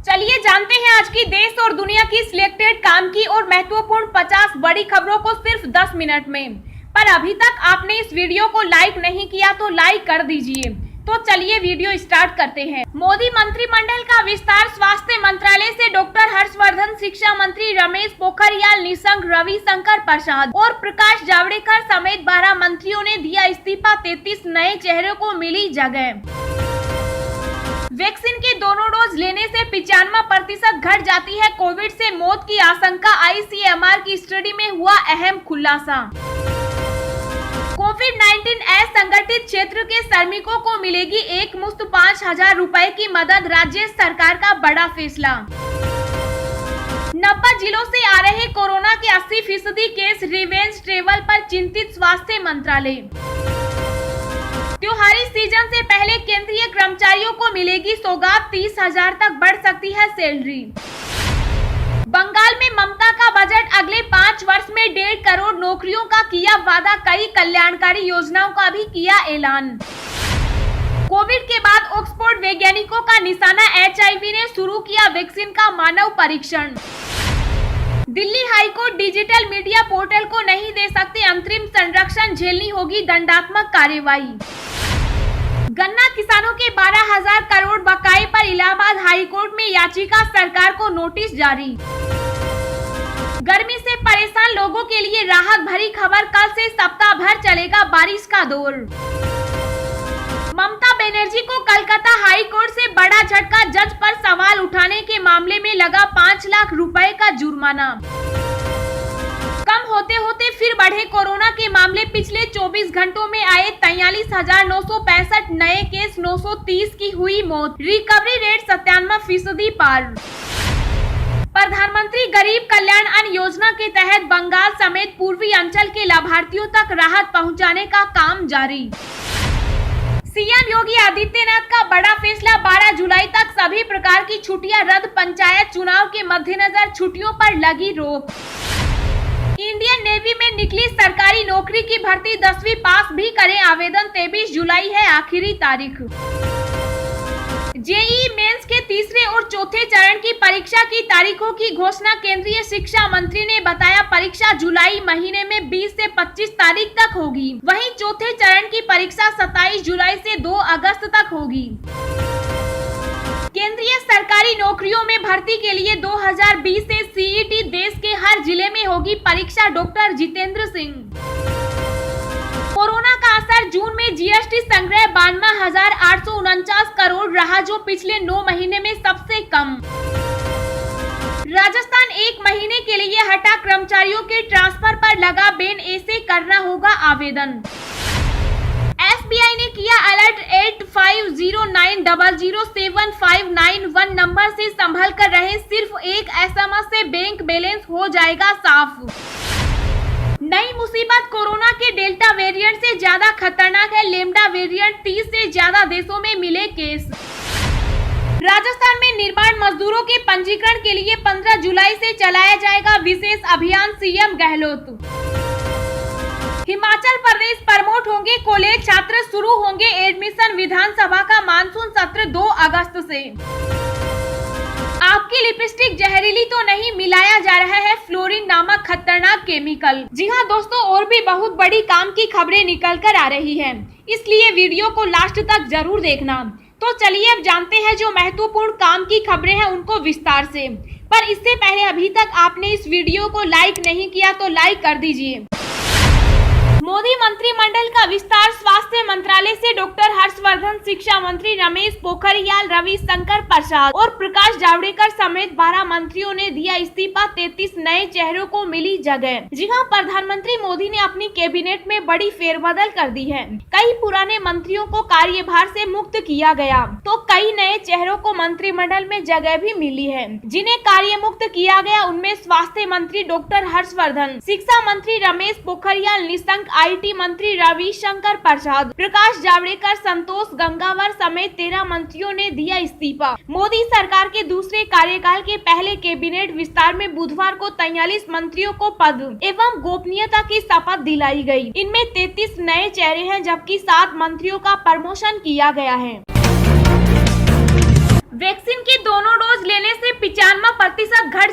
चलिए जानते हैं आज की देश और दुनिया की सिलेक्टेड काम की और महत्वपूर्ण 50 बड़ी खबरों को सिर्फ 10 मिनट में। पर अभी तक आपने इस वीडियो को लाइक नहीं किया तो लाइक कर दीजिए। तो चलिए वीडियो स्टार्ट करते हैं। मोदी मंत्रिमंडल का विस्तार। स्वास्थ्य मंत्रालय से डॉक्टर हर्षवर्धन, शिक्षा मंत्री रमेश पोखरियाल निशंक, रविशंकर प्रसाद और प्रकाश जावड़ेकर समेत 12 मंत्रियों ने दिया इस्तीफा। 33 नए चेहरों को मिली जगह। वैक्सीन के दोनों डोज लेने से 95% घट जाती है कोविड से मौत की आशंका। ICMR की स्टडी में हुआ अहम खुलासा। कोविड-19 असंगठित क्षेत्र के श्रमिकों को मिलेगी एक मुश्त 5,000 रुपए की मदद। राज्य सरकार का बड़ा फैसला। 90 जिलों से आ रहे कोरोना के 80% केस। रिवेंज ट्रेवल पर चिंतित स्वास्थ्य मंत्रालय। त्योहारी सीजन से पहले केंद्रीय कर्मचारियों को मिलेगी सौगात। 30,000 तक बढ़ सकती है सैलरी। बंगाल में ममता का बजट। अगले 5 वर्ष में 1.5 करोड़ नौकरियों का किया वादा। कई कल्याणकारी योजनाओं का भी किया ऐलान। कोविड के बाद ऑक्सफोर्ड वैज्ञानिकों का निशाना। HIV ने शुरू किया वैक्सीन का मानव परीक्षण। Delhi high court digital media portal को नहीं दे सकते अंतरिम संरक्षण। झेलनी होगी दंडात्मक कार्रवाई। गन्ना किसानों के 12,000 करोड़ बकाये पर इलाहाबाद हाईकोर्ट में याचिका। सरकार को नोटिस जारी। गर्मी से परेशान लोगों के लिए राहत भरी खबर। कल से सप्ताह भर चलेगा बारिश का दौर। ममता बनर्जी को कलकत्ता हाई कोर्ट से बड़ा झटका। जज पर सवाल उठाने के मामले में लगा 5 लाख रुपए का जुर्माना। कम होते होते फिर बढ़े कोरोना के मामले। पिछले 24 घंटों में आए 43,965 नए केस। 930 की हुई मौत। रिकवरी रेट 97% पार। प्रधानमंत्री गरीब कल्याण अन्न योजना के तहत बंगाल समेत पूर्वी अंचल के लाभार्थियों तक राहत पहुंचाने का काम जारी। सीएम योगी आदित्यनाथ का बड़ा फैसला। 12 जुलाई तक सभी प्रकार की छुट्टियां रद्द। पंचायत चुनाव के मद्देनजर छुट्टियों पर लगी रोक। इंडियन नेवी में निकली सरकारी नौकरी की भर्ती। 10वीं पास भी करें आवेदन। 23 जुलाई है आखिरी तारीख। जेईई मेंस के तीसरे और चौथे चरण की परीक्षा की तारीखों की घोषणा। केंद्रीय शिक्षा मंत्री ने बताया परीक्षा जुलाई महीने में 20 से 25 तारीख तक होगी। वहीं चौथे चरण की परीक्षा 27 जुलाई से 2 अगस्त तक होगी। केंद्रीय सरकारी नौकरियों में भर्ती के लिए 2020 से CET देश के हर जिले में होगी परीक्षा। डॉक्टर जितेंद्र सिंह। कोरोना का असर। जून में GST संग्रह 52,849 करोड़ रहा, जो पिछले 9 महीने में सबसे कम। राजस्थान 1 महीने के लिए हटा कर्मचारियों के ट्रांसफर पर लगा बैन। ऐसे करना होगा आवेदन। SBI ने किया अलर्ट। 8509007591 नंबर से संभल कर रहे। सिर्फ एक SMS से बैंक बैलेंस हो जाएगा साफ। नई मुसीबत। कोरोना के डेल्टा वेरिएंट से ज्यादा खतरनाक है लैम्डा वेरिएंट। 30 से ज्यादा देशों में मिले केस। राजस्थान में निर्माण मजदूरों के पंजीकरण के लिए 15 जुलाई से चलाया जाएगा विशेष अभियान। CM गहलोत। हिमाचल प्रदेश प्रमोट होंगे कॉलेज छात्र। शुरू होंगे एडमिशन। विधानसभा का मानसून सत्र 2 अगस्त से। आपकी लिपस्टिक जहरीली तो नहीं। मिलाया जा रहा है फ्लोरीन नामक खतरनाक केमिकल। जी हाँ दोस्तों, और भी बहुत बड़ी काम की खबरें निकल कर आ रही हैं, इसलिए वीडियो को लास्ट तक जरूर देखना। तो चलिए अब जानते हैं जो महत्वपूर्ण काम की खबरें हैं उनको विस्तार से। पर इससे पहले अभी तक आपने इस वीडियो को लाइक नहीं किया तो लाइक कर दीजिए। मोदी मंत्रिमंडल का विस्तार। स्वास्थ्य मंत्रालय से डॉक्टर हर्षवर्धन, शिक्षा मंत्री रमेश पोखरियाल, रविशंकर प्रसाद और प्रकाश जावड़ेकर समेत 12 मंत्रियों ने दिया इस्तीफा। 33 नए चेहरों को मिली जगह। जी हां, प्रधानमंत्री मोदी ने अपनी कैबिनेट में बड़ी फेरबदल कर दी है। कई पुराने मंत्रियों को कार्यभार से मुक्त किया गया तो कई नए चेहरों को मंत्रिमंडल में जगह भी मिली है। जिन्हें कार्य मुक्त किया गया उनमें स्वास्थ्य मंत्री डॉक्टर हर्षवर्धन, शिक्षा मंत्री रमेश पोखरियाल निशंक, IT मंत्री रविशंकर प्रसाद, प्रकाश जावड़ेकर, संतोष गंगवार समेत 13 मंत्रियों ने दिया इस्तीफा। मोदी सरकार के दूसरे कार्यकाल के पहले कैबिनेट विस्तार में बुधवार को 43 मंत्रियों को पद एवं गोपनीयता की शपथ दिलाई गई। इनमें 33 नए चेहरे हैं जबकि 7 मंत्रियों का प्रमोशन किया गया है। वैक्सीन के दोनों डोज लेने से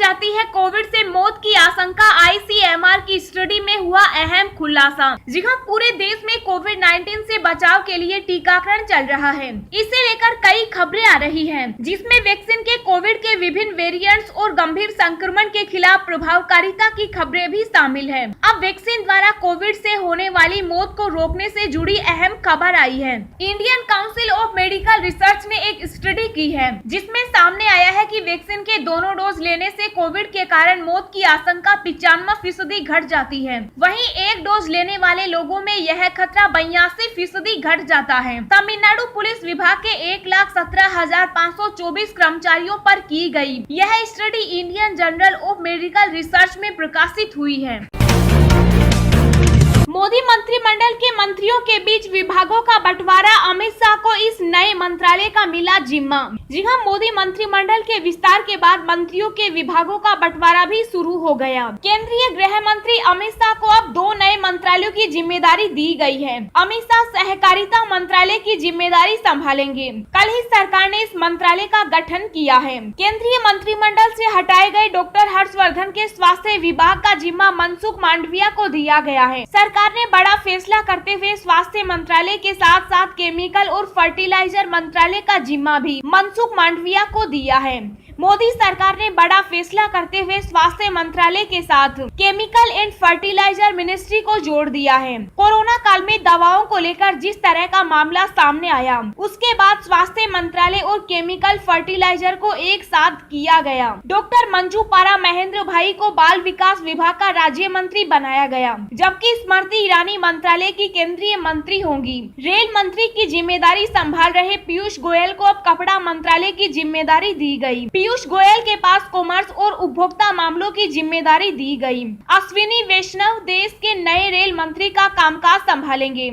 जाती है कोविड से मौत की आशंका, ICMR की स्टडी में हुआ अहम खुलासा। जी हाँ, पूरे देश में कोविड-19 से बचाव के लिए टीकाकरण चल रहा है। इसे लेकर कई खबरें आ रही हैं, जिसमें वैक्सीन के कोविड के विभिन्न वेरिएंट्स और गंभीर संक्रमण के खिलाफ प्रभावकारिता की खबरें भी शामिल है। अब वैक्सीन द्वारा कोविड से होने वाली मौत को रोकने से जुड़ी अहम खबर आई है। Indian council of medical research ने एक स्टडी की है, जिसमें सामने आया है कि वैक्सीन के दोनों डोज लेने से कोविड के कारण मौत की आशंका 95% घट जाती है। वहीं एक डोज लेने वाले लोगों में यह खतरा 82% घट जाता है। तमिलनाडु पुलिस विभाग के 1,17,524 कर्मचारियों पर की गई यह study Indian journal of medical research में प्रकाशित हुई है। मोदी मंत्रिमंडल के मंत्रियों के बीच विभागों का बंटवारा, अमित शाह को इस नए मंत्रालय का मिला जिम्मा। जी हां, मोदी मंत्रिमंडल के विस्तार के बाद मंत्रियों के विभागों का बंटवारा भी शुरू हो गया। केंद्रीय गृह मंत्री अमित शाह को अब 2 नए मंत्रालयों की जिम्मेदारी दी गई है। अमित शाह सहकारिता मंत्रालय की जिम्मेदारी संभालेंगे। कल ही सरकार ने इस मंत्रालय का गठन किया है। केंद्रीय मंत्रिमंडल से हटाए गए डॉक्टर हर्षवर्धन के स्वास्थ्य विभाग का जिम्मा मनसुख मांडविया को दिया गया है। सरकार ने बड़ा फैसला करते हुए स्वास्थ्य मंत्रालय के साथ साथ केमिकल और फर्टिलाइजर मंत्रालय का जिम्मा भी मनसुख मांडविया को दिया है। मोदी सरकार ने बड़ा फैसला करते हुए स्वास्थ्य मंत्रालय के साथ केमिकल एंड फर्टिलाइजर मिनिस्ट्री को जोड़ दिया है। कोरोना काल में दवाओं को लेकर जिस तरह का मामला सामने आया, उसके बाद स्वास्थ्य मंत्रालय और केमिकल फर्टिलाइजर को एक साथ किया गया। डॉक्टर मंजू पारा महेंद्र भाई को बाल विकास विभाग का राज्य मंत्री बनाया गया, जबकि स्मृति ईरानी मंत्रालय की केंद्रीय मंत्री होंगी। रेल मंत्री की जिम्मेदारी संभाल रहे पीयूष गोयल को अब कपड़ा मंत्रालय की जिम्मेदारी दी गई। पीयूष गोयल के पास कॉमर्स और उपभोक्ता मामलों की जिम्मेदारी दी गई। अश्विनी वैष्णव देश के नए रेल मंत्री का कामकाज संभालेंगे।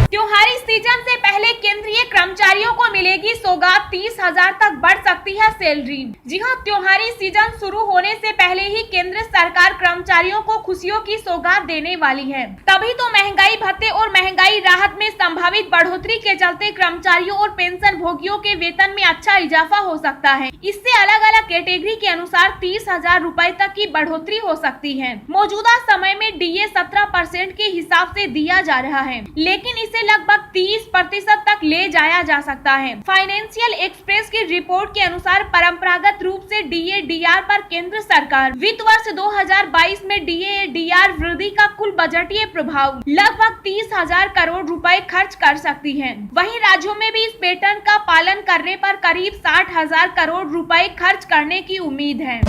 त्योहारी सीजन से पहले केंद्रीय कर्मचारियों को मिलेगी सौगात, 30,000 तक बढ़ सकती है सैलरी। जी हां, त्योहारी सीजन शुरू होने से पहले ही केंद्र सरकार कर्मचारियों को खुशियों की सौगात देने वाली है। तभी तो महंगाई भत्ते और महंगाई राहत में संभावित बढ़ोतरी के चलते कर्मचारियों और पेंशन भोगियों के वेतन में अच्छा इजाफा हो सकता है। इससे अलग अलग कैटेगरी के अनुसार 30,000 रूपए तक की बढ़ोतरी हो सकती है। मौजूदा समय में DA 17% के हिसाब से दिया जा रहा है, लेकिन इसे लगभग 30% तक ले जाया जा सकता है। फाइनेंशियल एक्सप्रेस की रिपोर्ट के अनुसार परंपरागत रूप से DA DR पर केंद्र सरकार वित्त वर्ष 2022 में DA DR वृद्धि का कुल बजटीय प्रभाव लगभग 30,000 करोड़ रुपए खर्च कर सकती है। वहीं राज्यों में भी इस पैटर्न का पालन करने पर करीब 60,000 करोड़ रुपए खर्च करने की उम्मीद है।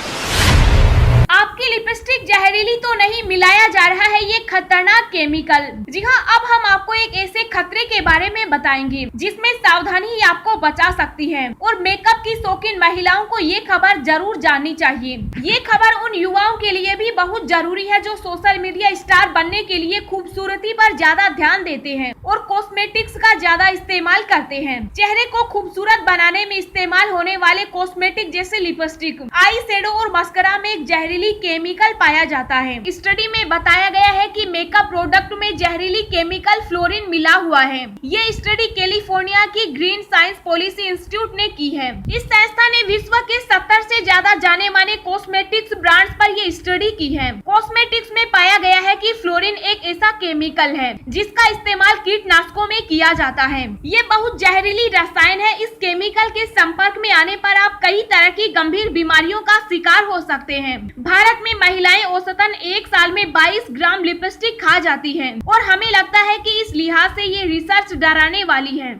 आपकी लिपस्टिक जहरीली तो नहीं, मिलाया जा रहा है ये खतरनाक केमिकल। जी हाँ, अब हम आपको एक ऐसे खतरे के बारे में बताएंगे जिसमें सावधानी ही आपको बचा सकती है, और मेकअप की शौकीन महिलाओं को ये खबर जरूर जाननी चाहिए। ये खबर उन युवाओं के लिए भी बहुत जरूरी है जो सोशल मीडिया स्टार बनने के लिए खूबसूरती पर ज्यादा ध्यान देते हैं और कॉस्मेटिक्स का ज्यादा इस्तेमाल करते हैं। चेहरे को खूबसूरत बनाने में इस्तेमाल होने वाले कॉस्मेटिक जैसे लिपस्टिक, आई शेडो और मस्करा में एक जहरीली केमिकल पाया जाता है। स्टडी में बताया गया है कि मेकअप प्रोडक्ट में जहरीली केमिकल फ्लोरीन मिला हुआ है। ये स्टडी कैलिफोर्निया की ग्रीन साइंस पॉलिसी इंस्टीट्यूट ने की है। इस संस्था ने विश्व के 70 से ज्यादा जाने माने कॉस्मेटिक्स ब्रांड्स पर ये स्टडी की है। कॉस्मेटिक्स में पाया गया है कि फ्लोरीन एक ऐसा केमिकल है जिसका इस्तेमाल कीटनाशकों में किया जाता है। ये बहुत जहरीली रसायन है। इस केमिकल के संपर्क में आने पर आप कई तरह की गंभीर बीमारियों का शिकार हो सकते हैं। भारत में महिलाएं औसतन एक साल में 22 ग्राम लिपस्टिक खा जाती हैं, और हमें लगता है कि इस लिहाज से ये रिसर्च डराने वाली है।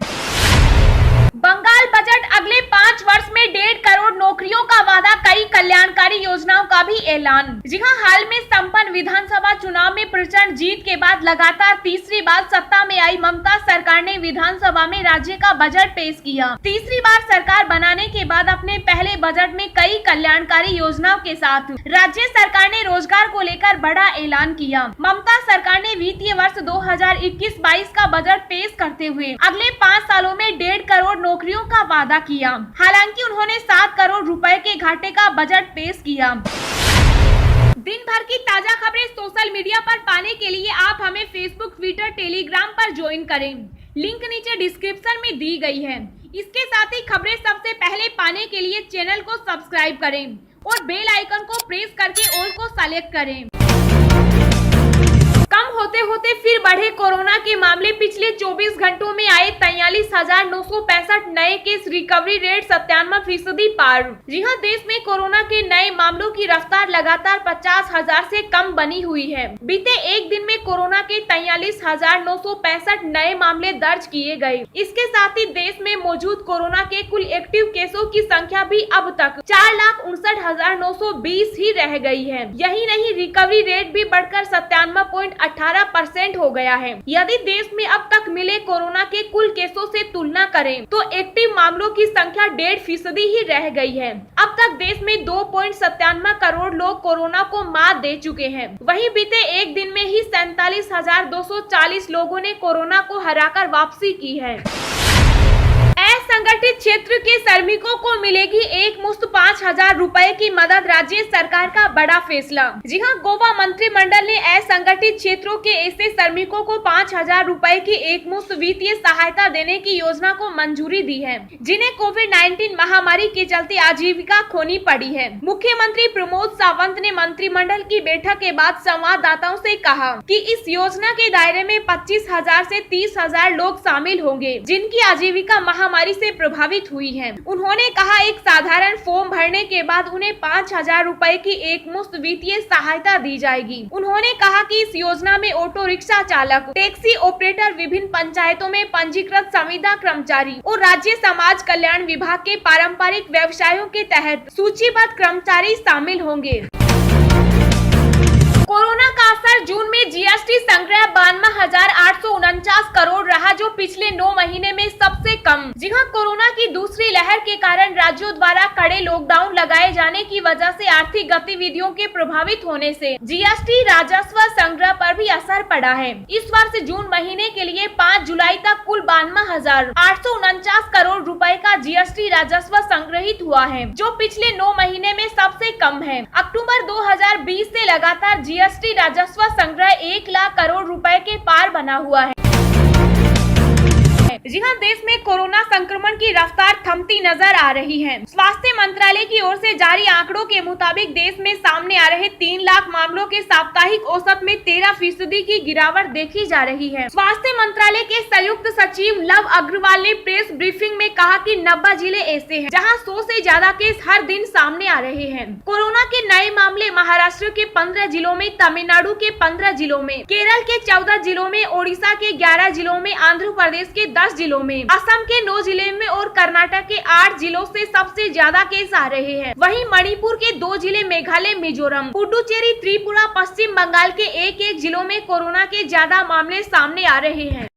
बंगाल बजट, अगले 5 वर्ष में 1.5 करोड़ नौकरियों का वादा, कई कल्याणकारी योजनाओं का भी ऐलान। जी हां, हाल में संपन्न विधानसभा चुनाव में प्रचंड जीत के बाद लगातार तीसरी बार सत्ता में आई ममता सरकार ने विधानसभा में राज्य का बजट पेश किया। तीसरी बार सरकार बनाने के बाद अपने पहले बजट में कई कल्याणकारी योजनाओं के साथ राज्य सरकार ने रोजगार को लेकर बड़ा ऐलान किया। ममता सरकार ने वित्तीय वर्ष 2021-22 का बजट पेश करते हुए अगले 5 सालों में 1.5 करोड़ नौकरियों का वादा किया। हालांकि उन्होंने 7 करोड़ रुपए के घाटे का बजट पेश किया। दिन भर की ताजा खबरें सोशल मीडिया पर पाने के लिए आप हमें फेसबुक, ट्विटर, टेलीग्राम पर ज्वाइन करें। लिंक नीचे डिस्क्रिप्शन में दी गई है। इसके साथ ही खबरें सबसे पहले पाने के लिए चैनल को सब्सक्राइब करें और बेल आइकन को प्रेस करके ऑल को सेलेक्ट करें। कम होते होते फिर बढ़े कोरोना के मामले। पिछले 24 घंटों में आए 43,965 नए केस, रिकवरी रेट 97% पार। जी हां, देश में कोरोना के नए मामलों की रफ्तार लगातार 50,000 से कम बनी हुई है। बीते एक दिन में कोरोना के 43,965 नए मामले दर्ज किए गए। इसके साथ ही देश में मौजूद कोरोना के कुल एक्टिव केसों की संख्या भी अब तक 4,59,920 ही रह गई है। यही नहीं, रिकवरी रेट भी बढ़कर 97.18% हो गया है। यदि देश में अब तक मिले कोरोना के कुल केसों से तुलना करें तो एक्टिव मामलों की संख्या 1.5% ही रह गई है। अब तक देश में 2.97 करोड़ लोग कोरोना को मात दे चुके हैं। वहीं बीते एक दिन में ही 47,240 लोगों ने कोरोना को हराकर वापसी की है। असंगठित क्षेत्र के श्रमिकों को मिलेगी एक मुश्त 5,000 रुपए की मदद। राज्य सरकार का बड़ा फैसला। जी हां, गोवा मंत्रिमंडल ने असंगठित क्षेत्रों के ऐसे श्रमिकों को 5,000 रुपए की एक मुश्त वित्तीय सहायता देने की योजना को मंजूरी दी है, जिन्हें कोविड-19 महामारी के चलते आजीविका खोनी पड़ी है। मुख्यमंत्री प्रमोद सावंत ने मंत्रिमंडल की बैठक के बाद संवाददाताओं से कहा कि इस योजना के दायरे में 25,000 से 30,000 लोग शामिल होंगे, जिनकी आजीविका महामारी से प्रभावित हुई है। उन्होंने कहा, एक साधारण फॉर्म भरने के बाद उन्हें 5,000 रुपए की एक मुश्त वित्तीय सहायता दी जाएगी। उन्होंने कहा कि इस योजना में ऑटो रिक्शा चालक, टैक्सी ऑपरेटर, विभिन्न पंचायतों में पंजीकृत संविदा कर्मचारी और राज्य समाज कल्याण विभाग के पारंपरिक व्यवसायों के तहत सूचीबद्ध कर्मचारी शामिल होंगे। कोरोना का असर। जून में जीएसटी संग्रह 52,849 करोड़ रहा, जो पिछले 9 महीने में सबसे कम। जी हां, कोरोना की दूसरी लहर के कारण राज्यों द्वारा कड़े लॉकडाउन लगाए जाने की वजह से आर्थिक गतिविधियों के प्रभावित होने से जीएसटी राजस्व संग्रह पर भी असर पड़ा है। इस वर्ष जून महीने के लिए 5 जुलाई तक कुल 52,849 करोड़ रुपए का जीएसटी राजस्व संग्रहित हुआ है, जो पिछले 9 महीने में सबसे कम है। अक्टूबर 2020 से लगातार जीएसटी राजस्व संग्रह 1 लाख करोड़ रुपए के पार बना हुआ है। जी हां, देश में कोरोना संक्रमण की रफ्तार थमती नजर आ रही है। स्वास्थ्य मंत्रालय की ओर से जारी आंकड़ों के मुताबिक देश में सामने आ रहे 3 लाख मामलों के साप्ताहिक औसत में 13% की गिरावट देखी जा रही है। स्वास्थ्य मंत्रालय के संयुक्त सचिव लव अग्रवाल ने प्रेस ब्रीफिंग में कहा कि 90 जिले ऐसे हैं जहां 100 से ज्यादा केस हर दिन सामने आ रहे हैं। कोरोना के नए मामले महाराष्ट्र के 15 जिलों में, तमिलनाडु के 15 जिलों में, केरल के 14 जिलों में, ओडिशा के 11 जिलों में, आंध्र प्रदेश के 10 जिलों में, असम के 9 जिले में और कर्नाटक के 8 जिलों से सबसे ज्यादा केस आ रहे हैं। वहीं मणिपुर के 2 जिले, मेघालय, मिजोरम, पुडुचेरी, त्रिपुरा, पश्चिम बंगाल के 1-1 जिलों में कोरोना के ज्यादा मामले सामने आ रहे हैं।